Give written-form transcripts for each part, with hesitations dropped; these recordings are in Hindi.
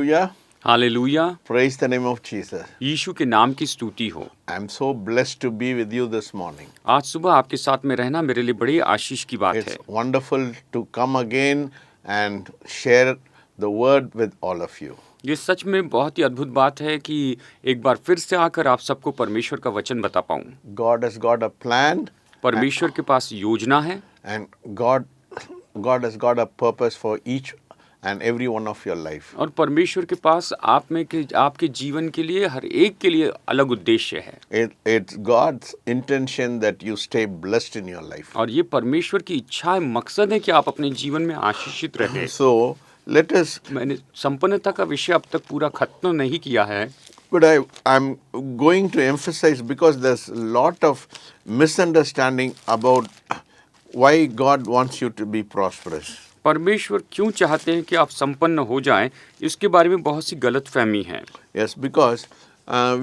Hallelujah. Hallelujah. Praise the name of Jesus. यीशु के नाम की स्तुति हो। I'm so blessed to be with you this morning. आज सुबह आपके साथ में रहना मेरे लिए बड़ी आशीष की बात है। It's wonderful to come again and share the word with all of you. ये सच में बहुत ही अद्भुत बात है कि एक बार फिर से आकर आप सबको परमेश्वर का वचन बता पाऊं। God has got a plan परमेश्वर के पास योजना है and God has got a purpose for each and every one of your life. और परमेश्वर के पास आप में के आपके जीवन के लिए हर एक के लिए अलग उद्देश्य है। It's God's intention that you stay blessed in your life. और ये परमेश्वर की इच्छा है, मकसद है कि आप अपने जीवन में आशीषित रहें। So let us. मैंने संपन्नता का विषय अब तक पूरा खत्म नहीं किया है, But I'm going to emphasize because there's a lot of misunderstanding about why God wants you to be prosperous. परमेश्वर क्यों चाहते हैं कि आप संपन्न हो जाएं, इसके बारे में बहुत सी गलतफहमी है। Yes, because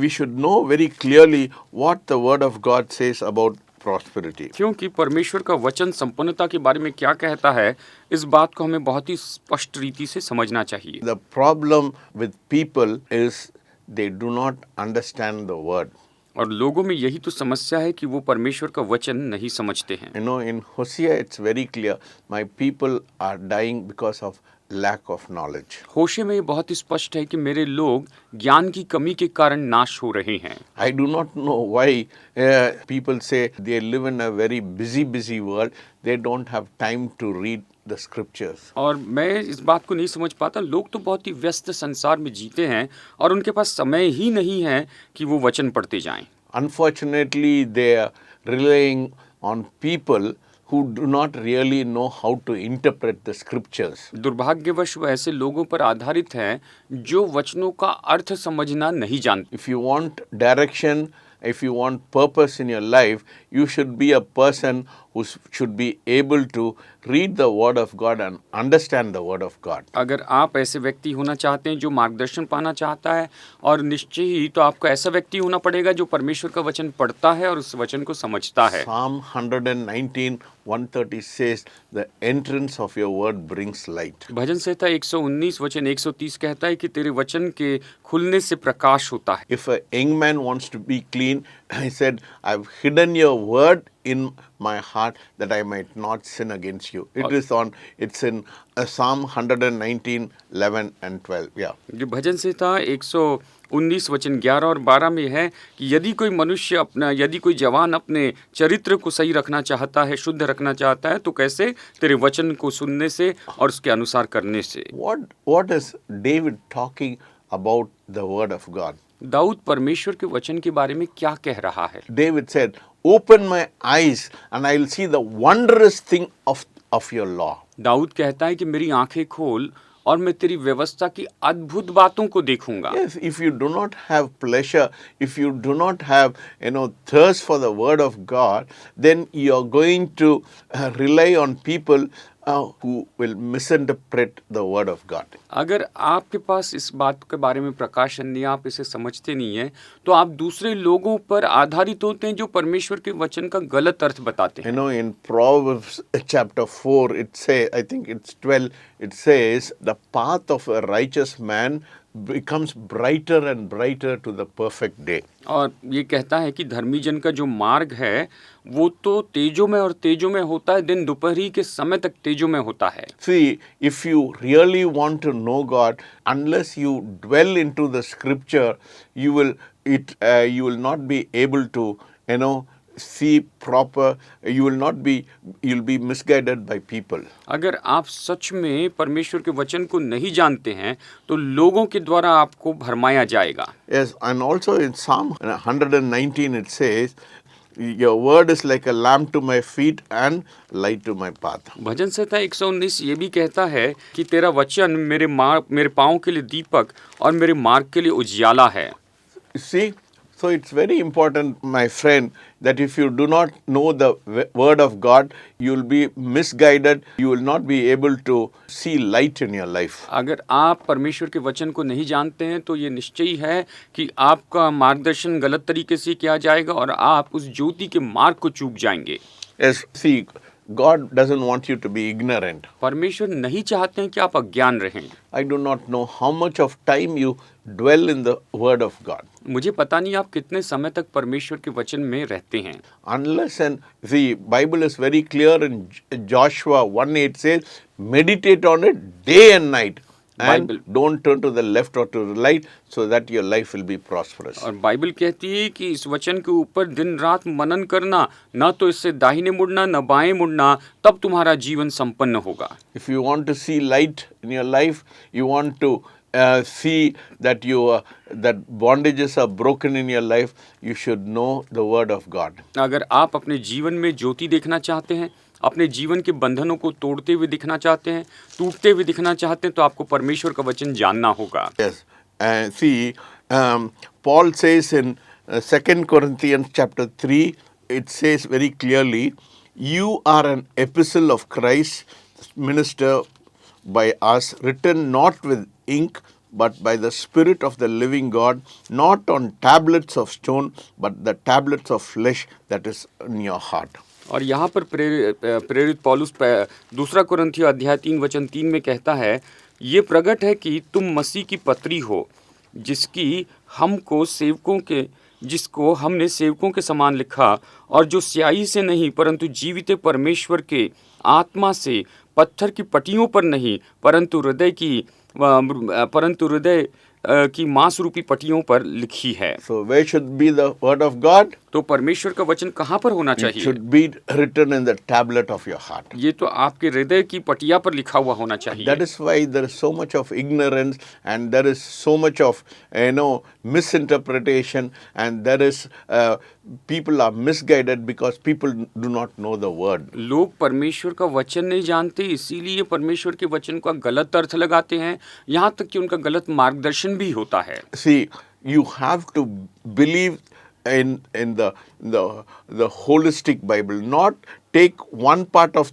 we should know very clearly what the Word of God says about prosperity. क्योंकि परमेश्वर का वचन संपन्नता के बारे में क्या कहता है, इस बात को हमें बहुत ही स्पष्ट रीति से समझना चाहिए। The problem with people is they do not understand the Word. और लोगों में यही तो समस्या है कि वो परमेश्वर का वचन नहीं समझते हैं। You know, in Hosea it's very clear, my people are dying because of lack of knowledge. होशे में ये बहुत ही स्पष्ट है कि मेरे लोग ज्ञान की कमी के कारण नाश हो रहे हैं। I do not know why people say they live in a very busy world. They don't have time to read the scriptures. और मैं इस बात को नहीं समझ पाता, लोग तो बहुत ही व्यस्त संसार में जीते हैं और उनके पास समय ही नहीं है कि वो वचन पढ़ते जाएं। Unfortunately, they are relying on people who do not really know how to interpret the scriptures. दुर्भाग्यवश वो ऐसे लोगों पर आधारित हैं जो वचनों का अर्थ समझना नहीं जानते। If you want direction, if you want purpose in your life, you should be a person who should be able to read the Word of God and understand the Word of God. अगर आप ऐसे व्यक्ति होना चाहते हैं जो मार्गदर्शन पाना चाहता है, और निश्चय ही तो आपको ऐसा व्यक्ति होना पड़ेगा जो परमेश्वर का वचन पढ़ता है और उस वचन को समझता है। Psalm 119:130 says, the entrance of your word brings light. भजन संहिता 119 वचन 130 कहता है कि तेरे वचन के खुलने से प्रकाश होता है। If a young man wants to be clean, he said, I've hidden your word in my heart that I might not sin against you. It's in Psalm 119:11 and 12. Yeah. जो भजन संहिता 119 वचन 11 और 12 में है कि यदि कोई जवान अपने चरित्र को सही रखना चाहता है, शुद्ध रखना चाहता है, तो कैसे? तेरे वचन को सुनने से और उसके अनुसार करने से। What is David talking about the word of God? Dawood परमेश्वर के वचन के बारे में क्या कह रहा है? David said, open my eyes and I will see the wondrous thing of your law. Dawood कहता है कि मेरी आंखें खोल और मैं तेरी व्यवस्था की अद्भुत बातों को देखूंगा। Yes, if you do not have pleasure, if you do not have, thirst for the word of God, then you are going to rely on people who will misinterpret the word of God. अगर आपके पास इस बात के बारे में प्रकाशन नहीं, आप इसे समझते नहीं हैं, तो आप दूसरे लोगों पर आधारित होते हैं जो परमेश्वर के वचन का गलत अर्थ बताते हैं। In Proverbs chapter 4, I think it's 12, it says, the path of a righteous man becomes brighter and brighter to the perfect day. और ये कहता है कि धर्मी जन का जो मार्ग है वो तो तेजों में और तेजों में होता है, दिन दोपहरी के समय तक तेजों में होता है। See, if you really want to know God, unless you dwell into the scripture, you will not be able to, see proper. You'll be misguided by people. अगर आप सच में परमेश्वर के वचन को नहीं जानते हैं तो लोगों के द्वारा आपको भरमाया जाएगा। Yes, and also in Psalm 119 it says, your word is like a lamp to my feet and light to my path. भजन संहिता 119 ये भी कहता है कि तेरा वचन मेरे पाँव के लिए दीपक और मेरे मार्ग के लिए उजियाला है। See, so it's very important, my friend, that if you do not know the word of God, you will be misguided. You will not be able to see light in your life. अगर आप परमेश्वर के वचन को नहीं जानते हैं तो ये निश्चय है कि आपका मार्गदर्शन गलत तरीके से किया जाएगा और आप उस ज्योति के मार्ग को चूक जाएंगे। Yes, see, God doesn't want you to be ignorant. परमेश्वर नहीं चाहते हैं कि आप अज्ञान रहें। I do not know how much of time you dwell in the Word of God. मुझे पता नहीं आप कितने समय तक परमेश्वर के वचन में रहते हैं। Unless and the Bible is very clear in Joshua 1:8 says, meditate on it day and night. And Bible. don't turn to the left or to the right so that your life will be prosperous. और बाइबल कहती है कि इस वचन के ऊपर दिन रात मनन करना, ना तो इससे दाहिने मुड़ना न बाएं मुड़ना, तब तुम्हारा जीवन संपन्न होगा। If you want to see light in your life, you want to see that that bondages are broken in your life, you should know the Word of God. अगर आप अपने जीवन में ज्योति देखना चाहते हैं, अपने जीवन के बंधनों को तोड़ते हुए दिखना चाहते हैं, टूटते हुए दिखना चाहते हैं, तो आपको परमेश्वर का वचन जानना होगा। Yes. See, Paul says in 2 Corinthians chapter 3, it says very clearly, you are an epistle of Christ, minister by us, written not with ink, but by the Spirit of the living God, not on tablets of stone, but the tablets of flesh that is in your heart. और यहाँ पर प्रेरित पौलुस दूसरा कुरिन्थियों अध्याय 3 वचन 3 में कहता है, ये प्रगट है कि तुम मसीह की पत्री हो, जिसको हमने सेवकों के समान लिखा, और जो स्याही से नहीं परंतु जीवित परमेश्वर के आत्मा से, पत्थर की पटियों पर नहीं परंतु हृदय की मांस रूपी पटियों पर लिखी है। So where should be the word of God? तो परमेश्वर का वचन कहाँ पर होना It चाहिए? should be written in the tablet of your heart. ये तो आपके हृदय की पटिया पर लिखा हुआ होना चाहिए। That is why there is so much of ignorance and there is so much of misinterpretation and there is people are misguided because people do not know the word. लोग परमेश्वर का वचन नहीं जानते, इसीलिए परमेश्वर के वचन का गलत अर्थ लगाते हैं, यहाँ तक कि उनका गलत मार्गदर्शन भी होता है। See, you have to believe in the holistic Bible, not take one part of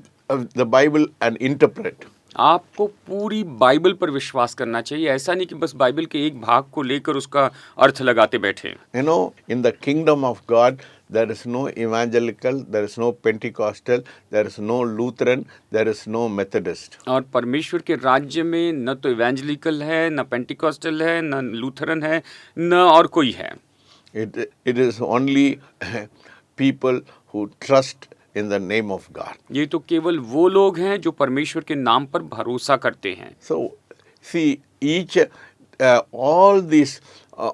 the Bible and interpret. आपको पूरी बाइबल पर विश्वास करना चाहिए, ऐसा नहीं कि बस बाइबल के एक भाग को लेकर उसका अर्थ लगाते बैठे। You know, in the kingdom of God, there is no evangelical, there is no Pentecostal, there is no Lutheran, there is no Methodist. और परमेश्वर के राज्य में न तो इवेंजलिकल है, न पेंटिकॉस्टल है, न लूथरन है, न और कोई है। It is only people who trust in the name of God. ये तो केवल वो लोग हैं जो परमेश्वर के नाम पर भरोसा करते हैं। So, see, all these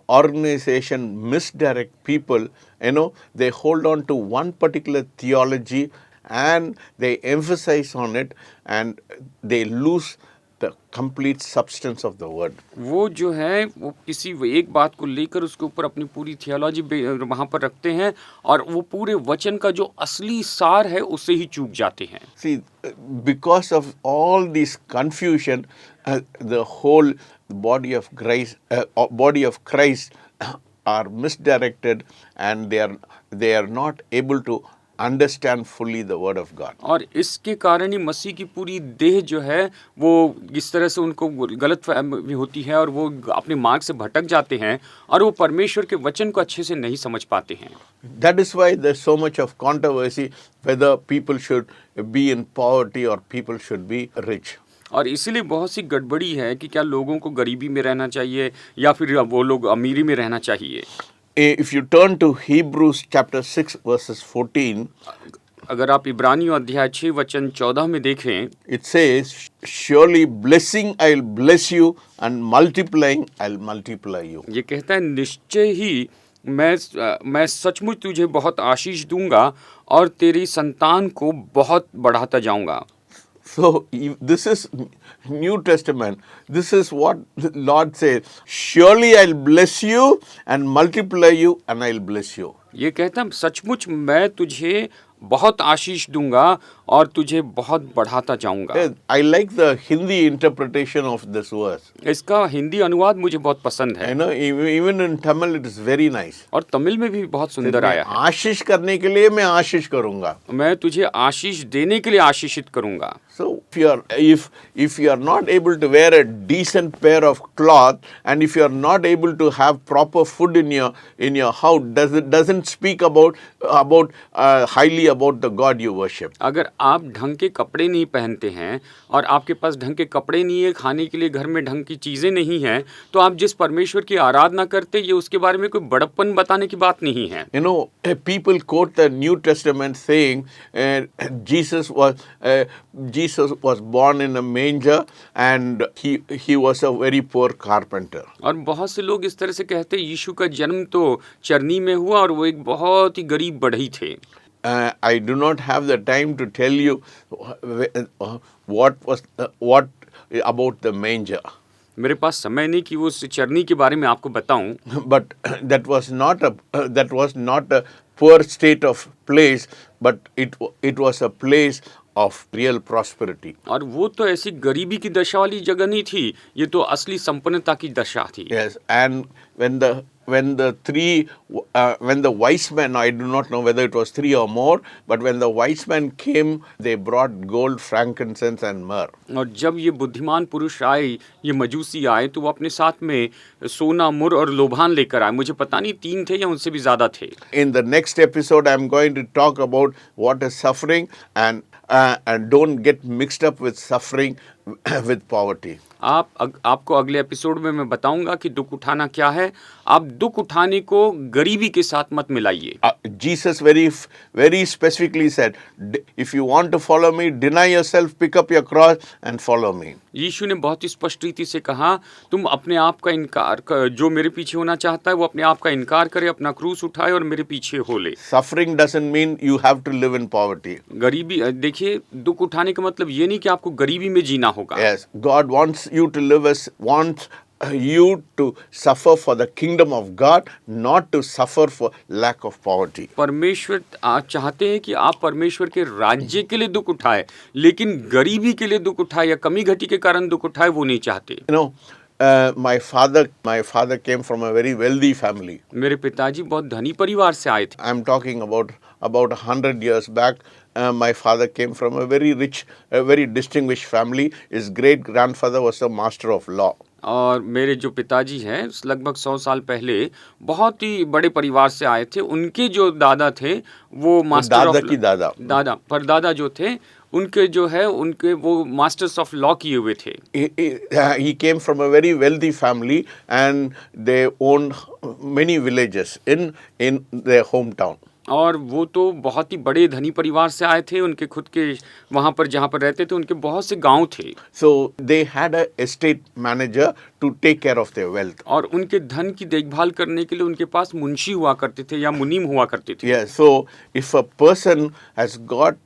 organization misdirect people, they hold on to one particular theology and they emphasize on it and they lose the complete substance of the word. वो जो है वो किसी एक बात को लेकर उसके ऊपर अपनी पूरी थियोलॉजी वहाँ पर रखते हैं और वो पूरे वचन का जो असली सार है उससे ही चूक जाते हैं। See, because of all this confusion, the whole body of Christ are misdirected and they are not able to understand fully the word of God. और इसके कारण ही मसीह की पूरी देह जो है वो इस तरह से उनको गलतफहमी होती है और वो अपने मार्ग से भटक जाते हैं और वो परमेश्वर के वचन को अच्छे से नहीं समझ पाते हैं। That is why there's so much of controversy whether people should be in poverty or people should be rich. और इसीलिए बहुत सी गड़बड़ी है कि क्या लोगों को गरीबी में रहना चाहिए या फिर वो लोग अमीरी में रहना चाहिए। If you turn to Hebrews chapter 6 verses 14, अगर आप इब्रानियों अध्याय 6 वचन 14 में देखें, it says, surely blessing I'll bless you and multiplying I'll multiply you. ये कहता है निश्चय ही मैं सचमुच तुझे बहुत आशीष दूंगा और तेरी संतान को बहुत बढ़ाता जाऊंगा। So this is New Testament. This is what the Lord says. Surely I'll bless you and multiply you and I'll bless you. ये कहता है सचमुच मैं तुझे बहुत आशीष दूंगा और तुझे बहुत बढ़ाता जाऊंगा। I like the Hindi interpretation of this verse. इसका हिंदी अनुवाद मुझे बहुत पसंद है। Even in Tamil it is very nice. और तमिल में भी बहुत सुंदर आया है। आशीष करने के लिए मैं आशीष करूंगा। मैं तुझे आशीष देने के लिए आशीषित करूंगा। So if you are not able to wear a decent pair of cloth and if you are not able to have proper food in your house, doesn't speak about highly about the God you worship. अगर आप ढंग के कपड़े नहीं पहनते हैं और आपके पास ढंग के कपड़े नहीं है, खाने के लिए घर में ढंग की चीज़ें नहीं हैं, तो आप जिस परमेश्वर की आराधना करते ये उसके बारे में कोई बड़प्पन बताने की बात नहीं है। You know, people quote the New Testament saying Jesus was born in a manger and he was a very poor carpenter. और बहुत से लोग इस तरह से कहते हैं यीशु का जन्म तो चरनी में हुआ और वो एक बहुत ही गरीब बढ़ई थे। I do not have the time to tell you what about the manger. मेरे पास समय नहीं कि वो उस चरनी के बारे में आपको बताऊं, But that was not a poor state of place, but it was a place of real prosperity. और वो तो ऐसी गरीबी की दशा वाली जगह नहीं थी, ये तो असली संपन्नता की दशा थी। Yes, and when the wise men, I do not know whether it was 3 or more, but when the wise men came, they brought gold, frankincense and myrrh. और जब ये बुद्धिमान पुरुष आए, ये मजूसी आए, तो वो अपने साथ में सोना, मुर और लोभान लेकर आए। मुझे पता नहीं 3 थे या उनसे भी ज़्यादा थे। In the next episode, I'm going to talk about what is suffering and don't get mixed up with suffering with poverty. आपको अगले एपिसोड में मैं बताऊंगा कि दुख उठाना क्या है। आप दुख उठाने को गरीबी के साथ मत मिलाइए। Jesus very specifically said, if you want to follow me, deny yourself, pick up your cross and follow me. यीशु ने बहुत ही स्पष्ट रीति से कहा, तुम अपने आप का इनकार जो मेरे पीछे होना चाहता है वो अपने आप का इनकार करे, अपना क्रूस उठाए और मेरे पीछे हो ले। Suffering doesn't mean you have to live in poverty. गरीबी, देखिए, दुख उठाने का मतलब ये नहीं कि आपको गरीबी में जीना होगा। Yes, God wants you to suffer for the kingdom of God, not to suffer for lack of poverty. परमेश्वर चाहते हैं कि आप परमेश्वर के राज्य के लिए दुख उठाए, लेकिन गरीबी के लिए दुख उठाए या कमी घटी के कारण दुख उठाए वो नहीं चाहते। You know, my father came from a very wealthy family. मेरे पिताजी बहुत धनी परिवार से आए थे। I'm talking about 100 years back. My father came from a very rich, a very distinguished family. His great grandfather was a master of law. और मेरे जो पिताजी हैं लगभग 100 साल पहले बहुत ही बड़े परिवार से आए थे। उनके जो दादा थे वो दादा परदादा जो थे उनके जो है उनके वो मास्टर्स ऑफ लॉ किए हुए थे। He came from a very wealthy family and they owned many villages in their hometown. और वो तो बहुत ही बड़े धनी परिवार से आए थे। उनके खुद के वहाँ पर जहाँ पर रहते थे उनके बहुत से गांव थे। So they had a estate manager to take care of their wealth. और उनके धन की देखभाल करने के लिए उनके पास मुंशी हुआ करते थे या मुनीम हुआ करते थे। Yeah, so if a person has got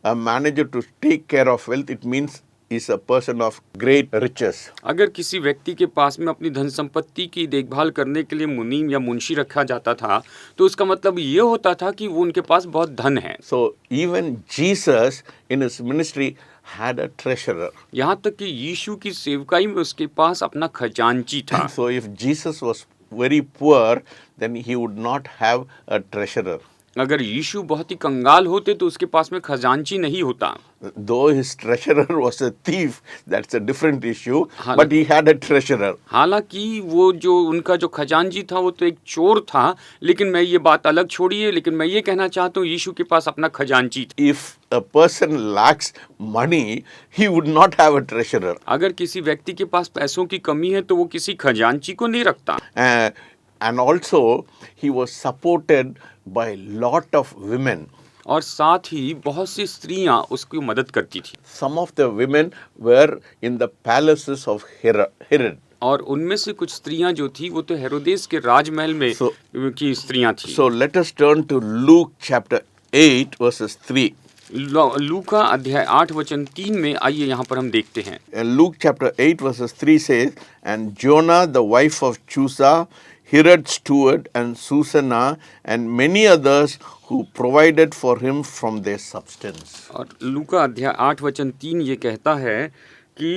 a manager to take care of wealth, it means is a person of great riches. अगर किसी व्यक्ति के पास में अपनी धन संपत्ति की देखभाल करने के लिए मुनीम या मुंशी रखा जाता था तो उसका मतलब ये होता था कि वो उनके पास बहुत धन है। So even Jesus in his ministry had a treasurer. यहाँ तक कि यीशु की सेवकाई में उसके पास अपना खजांची था। So if Jesus was very poor, then he would not have a treasurer. अगर यीशु बहुत ही कंगाल होते तो उसके पास में खजांची नहीं होता। Though his treasurer was a thief, that's a different issue, but he had a treasurer. हालांकि वो जो उनका जो खजांची था वो तो एक चोर था, लेकिन मैं ये बात अलग छोड़िए, लेकिन मैं ये कहना चाहता हूँ यीशु के पास अपना खजांची था। If a person lacks money, he would not have a treasurer. अगर किसी व्यक्ति के पास पैसों की कमी है तो वो किसी खजांची को नहीं रखता। And also he was supported by lot of women. और साथ ही बहुत सी स्त्रियां उसकी मदद करती थी। Some of the women were in the palaces of Herod. और उनमें से कुछ स्त्रियां जो थी वो तो हेरोदेस के राजमहल में की स्त्रियां थी। So let us turn to Luke chapter 8 verses 3. लूका अध्याय 8 वचन 3 में आइए यहाँ पर हम देखते हैं। Luke chapter 8 verses 3 says, and Jonah the wife of Chusa, Herod's steward, and Susanna, and many others who provided for him from their substance. और लूका अध्याय 8 वचन 3 ये कहता है कि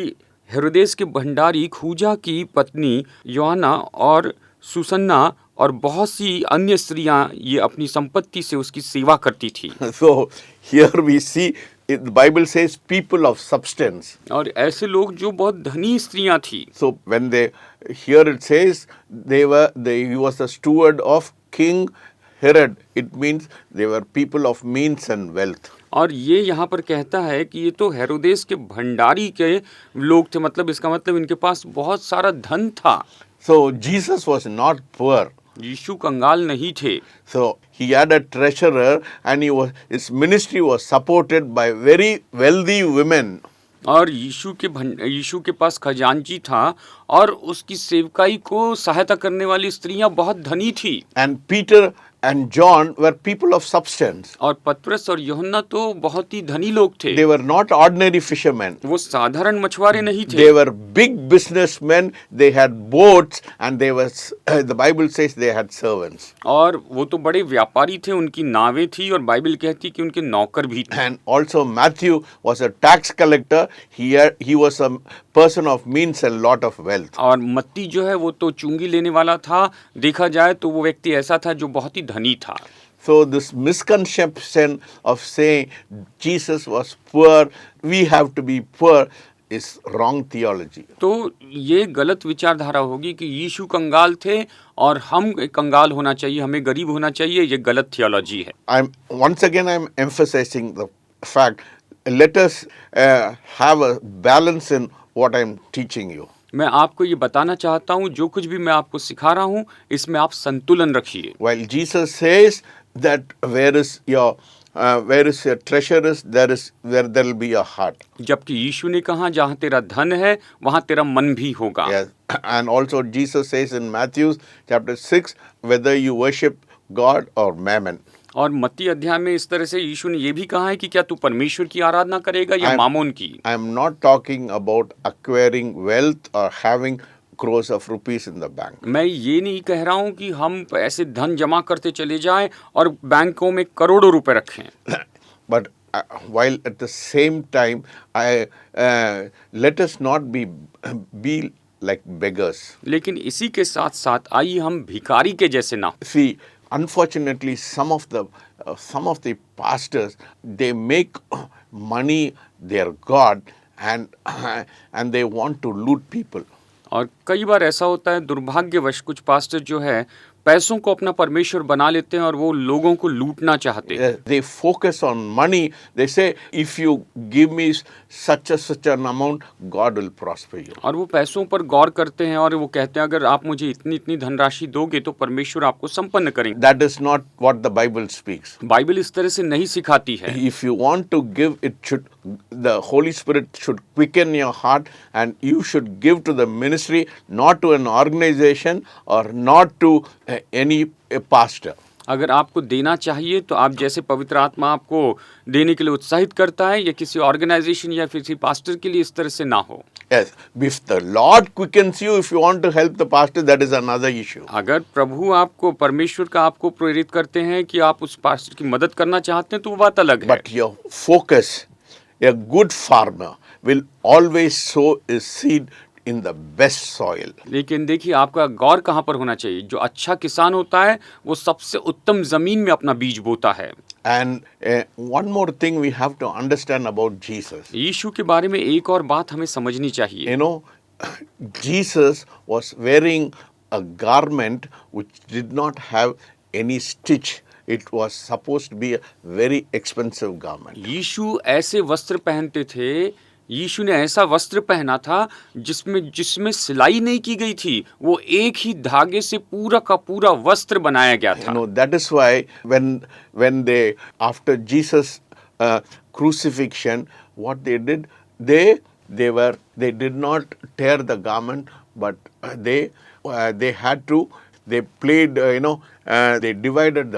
हेरोदेस के भंडारी खूजा की पत्नी योहाना और सुसन्ना और बहुत सी अन्य स्त्रियां ये अपनी संपत्ति से उसकी सेवा करती थी। So here we see the Bible says people of substance. और ऐसे लोग जो बहुत धनी स्त्रियां थी। So when here it says he was the steward of King Herod, it means they were people of means and wealth. और ये यहाँ पर कहता है कि ये तो हेरोदेस के भंडारी के लोग थे, मतलब इसका मतलब इनके पास बहुत सारा धन था। So Jesus was not poor. यीशु कंगाल नहीं थे। So he had a treasurer, and his ministry was supported by very wealthy women. और यीशु के पास खजांची था और उसकी सेवकाई को सहायता करने वाली स्त्रियां बहुत धनी थी। And Peter and John were people of substance. और पतरस और यूहन्ना तो बहुत ही धनी लोग थे। They were not ordinary fishermen. वो साधारण मछुआरे नहीं थे। They were big businessmen. They had boats, and the Bible says they had servants. और वो तो बड़े व्यापारी थे, उनकी नावें थी और बाइबल कहती कि उनके नौकर भी थे। And also Matthew was a tax collector. He was a person of means and lot of wealth. और मत्ती जो है वो तो चुंगी लेने वाला था। देखा जाए तो वो व्यक्ति ऐसा था जो बहुत ही धनी था। So this misconception of saying Jesus was poor, we have to be poor, is wrong theology. तो ये गलत विचारधारा होगी कि यीशु कंगाल थे और हम कंगाल होना चाहिए, हमें गरीब होना चाहिए, ये गलत थियोलॉजी है। Once again I'm emphasizing the fact, let us have a balance in what I'm teaching you. मैं आपको ये बताना चाहता हूँ, जो कुछ भी मैं आपको सिखा रहा हूँ इसमें आप संतुलन रखिए। While Jesus says that where is your treasure is, where there will be your heart. जबकि यीशु ने कहा जहाँ तेरा धन है वहाँ तेरा मन भी होगा। Yes. And also Jesus says in Matthew chapter 6, whether you worship God or mammon. और मत्ती अध्याय में इस तरह से यीशु ने ये भी कहा है कि क्या तू परमेश्वर की आराधना करेगा या मामोन की। I am not talking about acquiring wealth or having crores of rupees in the bank. मैं ये नहीं कह रहा हूँ कि हम ऐसे धन जमा करते चले जाएं और बैंकों में करोड़ों रुपए रखें। But while at the same time, let us not be like beggars. लेकिन इसी के साथ साथ आइए हम भिखारी के जैसे ना हो। See, unfortunately, some of the pastors, they make money their god, and they want to loot people. और कई बार ऐसा होता है, दुर्भाग्यवश कुछ पास्टर जो है पैसों को अपना परमेश्वर बना लेते हैं और वो लोगों को लूटना चाहते हैं। They focus on money. They say, if you give me such an amount, God will prosper you. और वो पैसों पर गौर करते हैं और वो कहते हैं अगर आप मुझे इतनी धनराशि दोगे तो परमेश्वर आपको संपन्न करेंगे। That is not what the Bible speaks. Bible इस तरह से नहीं सिखाती है। If you want to give, the Holy Spirit should quicken your heart, and you should give to the ministry, not to an organization or not to any pastor. अगर आपको देना चाहिए तो आप जैसे पवित्र आत्मा आपको देने के लिए उत्साहित करता है, या किसी ऑर्गेनाइजेशन या किसी पास्टर के लिए इस तरह से ना हो। Yes, if the Lord quickens you, if you want to help the pastor, that is another issue. अगर प्रभु आपको, परमेश्वर का आपको प्रेरित करते हैं कि आप उस पास्टर की मदद करना चाहते हैं तो वो बात अलग है। But your focus, a good farmer will always sow his seed in the best soil. लेकिन देखिए आपका गौर कहाँ पर होना चाहिए। जो अच्छा किसान होता है वो सबसे उत्तम जमीन में अपना बीज बोता है। And one more thing we have to understand about Jesus. यीशु के बारे में एक और बात हमें समझनी चाहिए। You know, Jesus was wearing a garment which did not have any stitch. It was supposed to be a very expensive garment. यीशु ऐसे वस्त्र पहनते थे, यीशु ने ऐसा वस्त्र पहना था जिसमें सिलाई नहीं की गई थी। वो एक ही धागे से पूरा का पूरा वस्त्र बनाया गया था। You know, that is why when they, after Jesus crucifixion, what they did, they did not tear the garment, but they played, they divided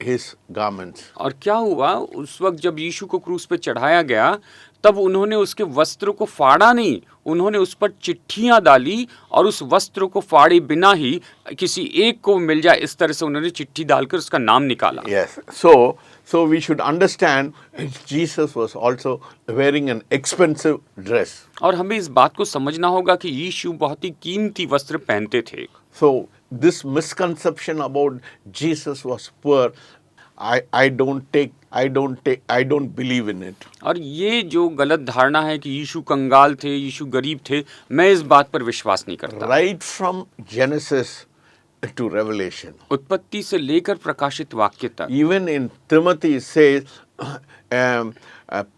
his garments. और क्या हुआ उस वक्त जब यीशु को क्रूस पे चढ़ाया गया, तब उन्होंने उसके वस्त्र को फाड़ा नहीं, उन्होंने उस पर चिट्ठियां डाली और उस वस्त्र को फाड़े बिना ही किसी एक को मिल जाए इस तरह से उन्होंने चिट्ठी डालकर उसका नाम निकाला। Yes, so we should understand Jesus was also wearing an expensive dress. और हमें इस बात को समझना होगा कि यीशु बहुत ही कीमती वस्त्र पहनते थे। So this misconception about Jesus was poor, I don't believe in it. और ये जो गलत धारणा है कि यीशु कंगाल थे, यीशु गरीब थे, मैं इस बात पर विश्वास नहीं करता। Right from Genesis to Revelation. उत्पत्ति से लेकर प्रकाशित वाक्य तक। Even in Timothy it says,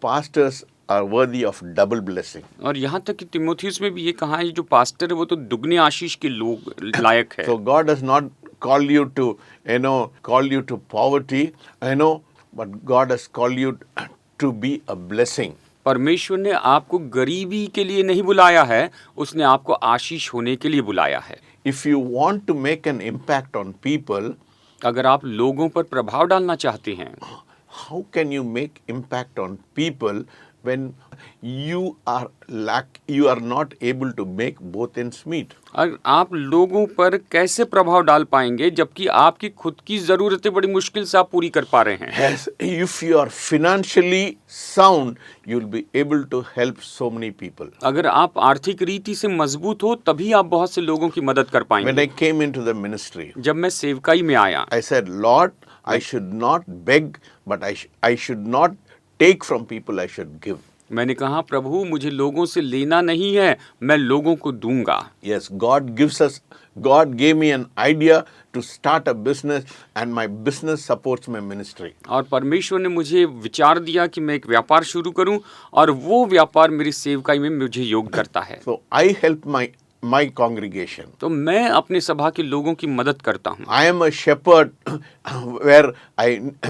pastors are worthy of double blessing. और यहाँ तक कि तिमोथियुस में भी ये कहा है जो पास्टर है वो तो दुगने आशीष के लोग लायक है। So God does not call you to, call you to poverty, but God has called you to be a blessing. परमेश्वर ने आपको गरीबी के लिए नहीं बुलाया है, उसने आपको आशीष होने के लिए बुलाया है। If you want to make an impact on people, अगर आप लोगों पर प्रभाव डालना चाहते हैं, how can you make impact on people when you are not able to make both ends meet? और आप लोगों पर कैसे प्रभाव डाल पाएंगे जबकि आपकी खुद की जरूरतें बड़ी मुश्किल से आप पूरी कर पा रहे हैं। Yes, if you are financially sound, you'll be able to help so many people. अगर आप आर्थिक रीति से मजबूत हो तभी आप बहुत से लोगों की मदद कर When पाएंगे। I came into the ministry, जब मैं सेवकाई में आया, I said, Lord, I should not beg, but I should not take from people, I should give. मैंने कहा प्रभु मुझे लोगों से लेना नहीं है, मैं लोगों को दूंगा। Yes, God gave me an idea to start a business and my business supports my ministry. और परमेश्वर ने मुझे विचार दिया कि मैं एक व्यापार शुरू करूं और वो व्यापार मेरी सेवकाई में मुझे योग करता है। So I help my congregation. तो मैं अपने सभा के लोगों की मदद करता हूं। I am a shepherd where I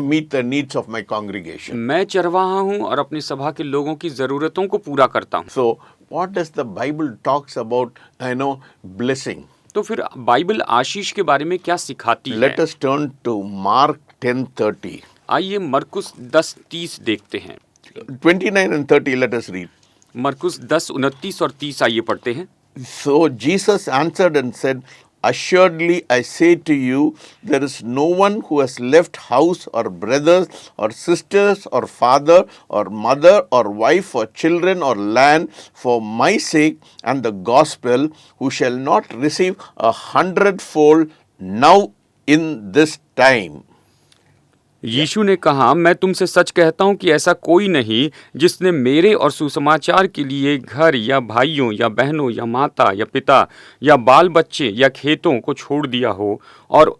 meet the needs of my congregation. मैं चरवाहा हूं और अपनी सभा के लोगों की जरूरतों को पूरा करता हूं। So what does the Bible talks about, blessing? तो फिर बाइबल आशीष के बारे में क्या सिखाती Let है? us turn to Mark 10:30. आइए मरकुस 10:30 देखते हैं। 29 and 30, let us read. मरकुस 10:29 और 30 आइए पढ़ते हैं। So Jesus answered and said, Assuredly I say to you, there is no one who has left house or brothers or sisters or father or mother or wife or children or land for my sake and the gospel, who shall not receive 100-fold now in this time. यीशु ने कहा, मैं तुमसे सच कहता हूँ कि ऐसा कोई नहीं जिसने मेरे और सुसमाचार के लिए घर या भाइयों या बहनों या माता या पिता या बाल बच्चे या खेतों को छोड़ दिया हो और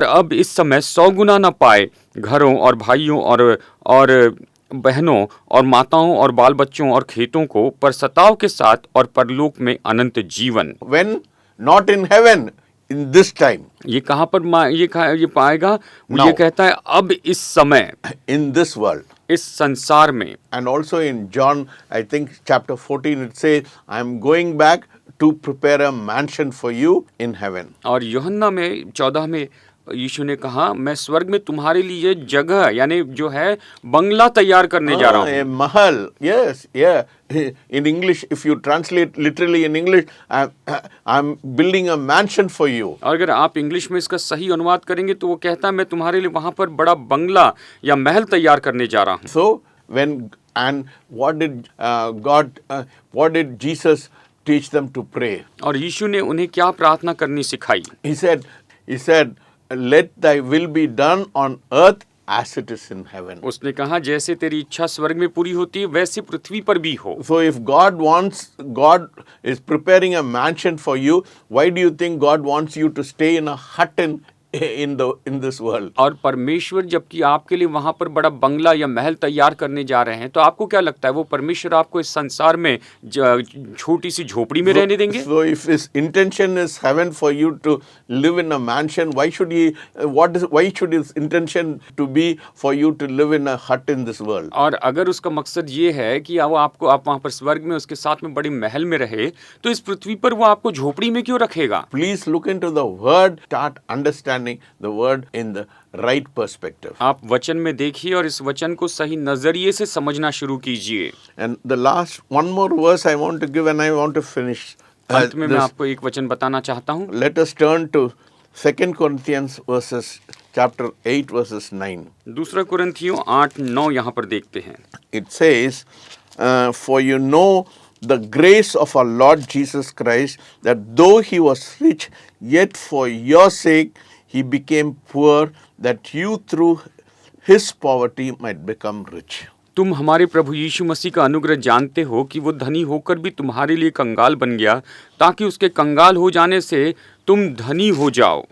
अब इस समय 100 गुना न पाए घरों और भाइयों और बहनों और माताओं और बाल बच्चों और खेतों को, पर सताव के साथ और परलोक में अनंत जीवन। When? Not in heaven. In this time. ये कहाँ पर ये पाएगा? वो Now. ये कहता है अब इस समय, In this world. इस संसार में। And also in John, I think chapter 14, it says, I am going back to prepare a mansion for you in heaven. और यूहन्ना में 14 में यीशु ने कहा, मैं स्वर्ग में तुम्हारे लिए जगह यानी जो है बंगला तैयार करने जा रहा हूँ। A mahal. Yes, yeah. In English, if you translate literally in English, I'm building a mansion for you. और अगर आप इंग्लिश में इसका सही अनुवाद करेंगे तो वो कहता है मैं तुम्हारे लिए वहां पर बड़ा बंगला या महल तैयार करने जा रहा हूँ। So what did Jesus teach them to pray? और यीशु ने उन्हें क्या प्रार्थना करनी सिखाई? He said, let thy will be done on earth as it is in heaven. उसने कहा जैसे तेरी इच्छा स्वर्ग में पूरी होती है वैसे पृथ्वी पर भी हो। So if God is preparing a mansion for you, why do you think God wants you to stay in a hut in this world? और परमेश्वर जबकि आपके लिए वहां पर बड़ा बंगला या महल तैयार करने जा रहे हैं, तो आपको क्या लगता है वो परमेश्वर आपको इस संसार में छोटी सी झोपड़ी में रहने देंगे? So if his intention is heaven for you to live in a mansion, why should his intention to be for you to live in a hut in this world? और अगर उसका मकसद ये है कि आप वहां पर स्वर्ग में उसके साथ में बड़ी महल में रहे, तो इस पृथ्वी पर वो आपको झोपड़ी में क्यों रखेगा? Please look into the word, start understanding the word in the right perspective. आप वचन में देखिए और इस वचन को सही नजरिए से समझना शुरू कीजिए। And the last one more verse I want to give and I want to finish. अंत में मैं आपको एक वचन बताना चाहता हूँ। Let us turn to 2 Corinthians chapter 8 verses 9. दूसरा कुरिन्थियों 8-9 यहाँ पर देखते हैं। It says, for you know the grace of our Lord Jesus Christ, that though he was rich, yet for your sake he became poor, that you through his poverty might become rich. तुम हमारे प्रभु यीशु मसीह का अनुग्रह जानते हो कि वो धनी होकर भी तुम्हारे लिए कंगाल बन गया, ताकि उसके कंगाल हो जाने से तुम धनी हो जाओ।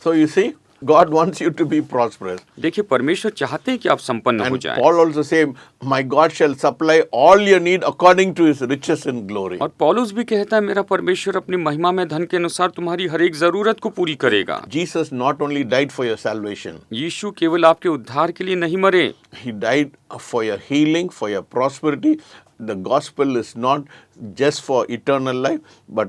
So you see, God wants you to be prosperous. देखिए, परमेश्वर चाहते हैं कि आप संपन्न हो And जाएं। Paul also say, my God shall supply all your need according to his riches in glory. और पौलुस भी कहता है, मेरा परमेश्वर अपनी महिमा में धन के अनुसार तुम्हारी हर एक जरूरत को पूरी करेगा। Jesus not only died for your salvation, यीशु केवल आपके उद्धार के लिए नहीं मरे, he died for your healing, for your prosperity. The gospel is not just for eternal life, but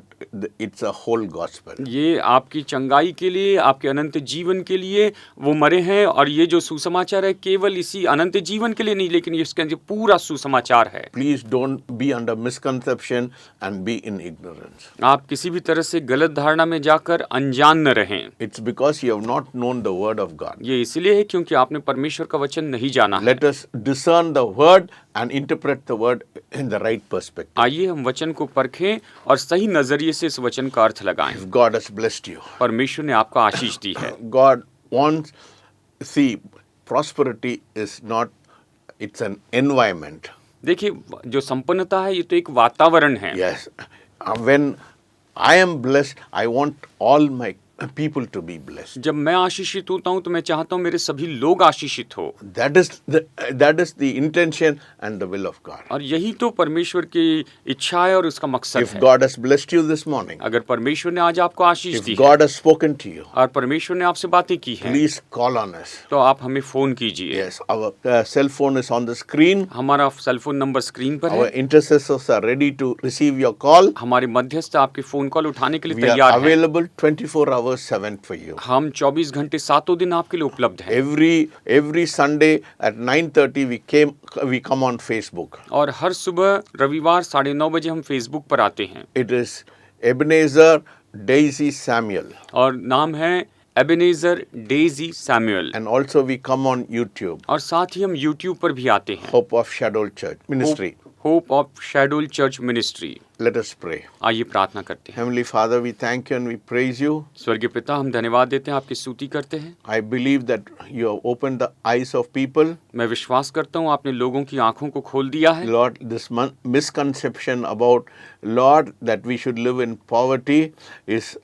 it's a whole gospel. ये आपकी चंगाई के लिए, आपके अनंत जीवन के लिए वो मरे हैं। और ये जो सुसमाचार है केवल इसी अनंत जीवन के लिए नहीं, लेकिन इसके अंदर पूरा सुसमाचार है। Please don't be under misconception and be in ignorance. आप किसी भी तरह से गलत धारणा में जाकर अनजान न रहें। It's because you have not known the word of God. ये इसलिए है क्योंकि आपने परमेश्वर का वचन नहीं जाना है। Let us discern the word and interpret the word in the right perspective. आइए हम वचन को परखें और सही नजरिए से इस वचन का अर्थ लगाएं। If God has blessed you, परमेश्वर ने आपको आशीष दी है। God wants, see, prosperity is not, it's an environment. देखिए, जो संपन्नता है ये तो एक वातावरण है। Yes. When I am blessed, I want all my people to be blessed. जब मैं आशीषित होता हूँ तो मैं चाहता हूँ मेरे सभी लोग आशीषित हो। That is the intention and the will of God. और यही तो परमेश्वर की इच्छा है और उसका मकसद If है। God has blessed you this morning, अगर परमेश्वर ने आज आपको आशीष if दी है God has spoken to you, और परमेश्वर ने आपसे बातें की हैं, please call on us. तो आप हमें फोन कीजिए। Yes, our cell phone is on the screen. हमारा सेल फोन नंबर स्क्रीन पर Our है। intercessors are ready to receive your call. हमारे मध्यस्थ आपके फोन कॉल उठाने के लिए We are तैयार हैं। available 24 hours 7 for you. हम 24 घंटे सातों दिन आपके लिए उपलब्ध हैं। Every Sunday at 9:30 we come on Facebook. और हर सुबह रविवार 9:30 बजे हम फेसबुक पर आते हैं। It is Ebenezer Daisy Samuel. और नाम है Ebenezer Daisy Samuel. And also we come on YouTube. और साथ ही हम यूट्यूब पर भी आते हैं। Hope of Shadow Church Ministry. Hope of shadow church ministry. Let us pray. आइए प्रार्थना करते हैं। Heavenly Father, we thank you and we praise you. स्वर्गीय पिता, हम धन्यवाद देते हैं, आपकी स्तुति करते हैं। I believe that you have opened the eyes of people. मैं विश्वास करता हूँ आपने लोगों की आंखों को खोल दिया है। Lord, this misconception about, Lord, that we should live in poverty is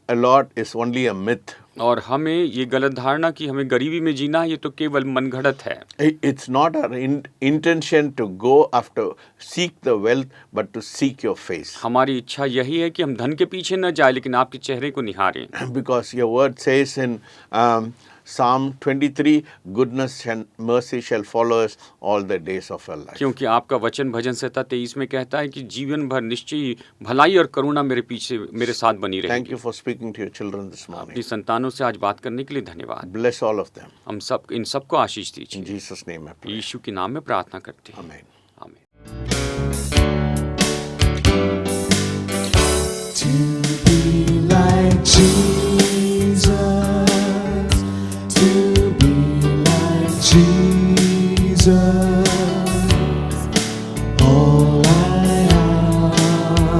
only a myth. और हमें ये गलत धारणा कि हमें गरीबी में जीना है, ये तो केवल मनगढ़ंत है। It's not our intention to go after, seek the wealth, but to seek your face. हमारी इच्छा यही है कि हम धन के पीछे न जाए, लेकिन आपके चेहरे को निहारें। Because your word says in Psalm 23, goodness and mercy shall follow us all the days of our life. क्योंकि आपका वचन भजन संहिता 23 में कहता है कि जीवन भर निश्चय भलाई और करुणा मेरे साथ बनी Thank रहेगी। you for speaking to your children this morning. अपनी संतानों से आज बात करने के लिए धन्यवाद। Bless all of them. हम सब इन सबको आशीष In दीजिए। Jesus' name I pray. यीशु के नाम में प्रार्थना करते हैं। Amen. आमीन। To be like Jesus, to be like Jesus, all I ask,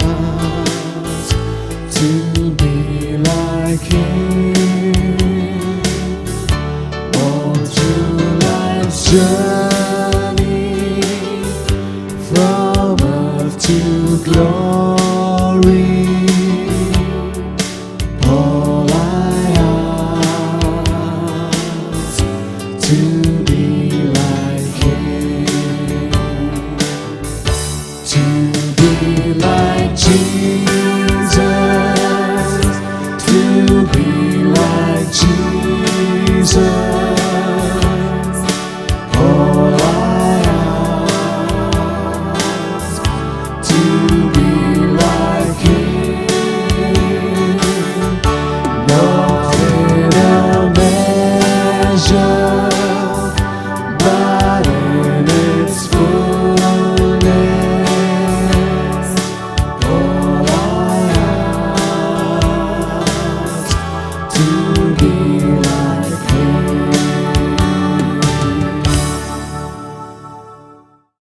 to be like Him, all to life's journey.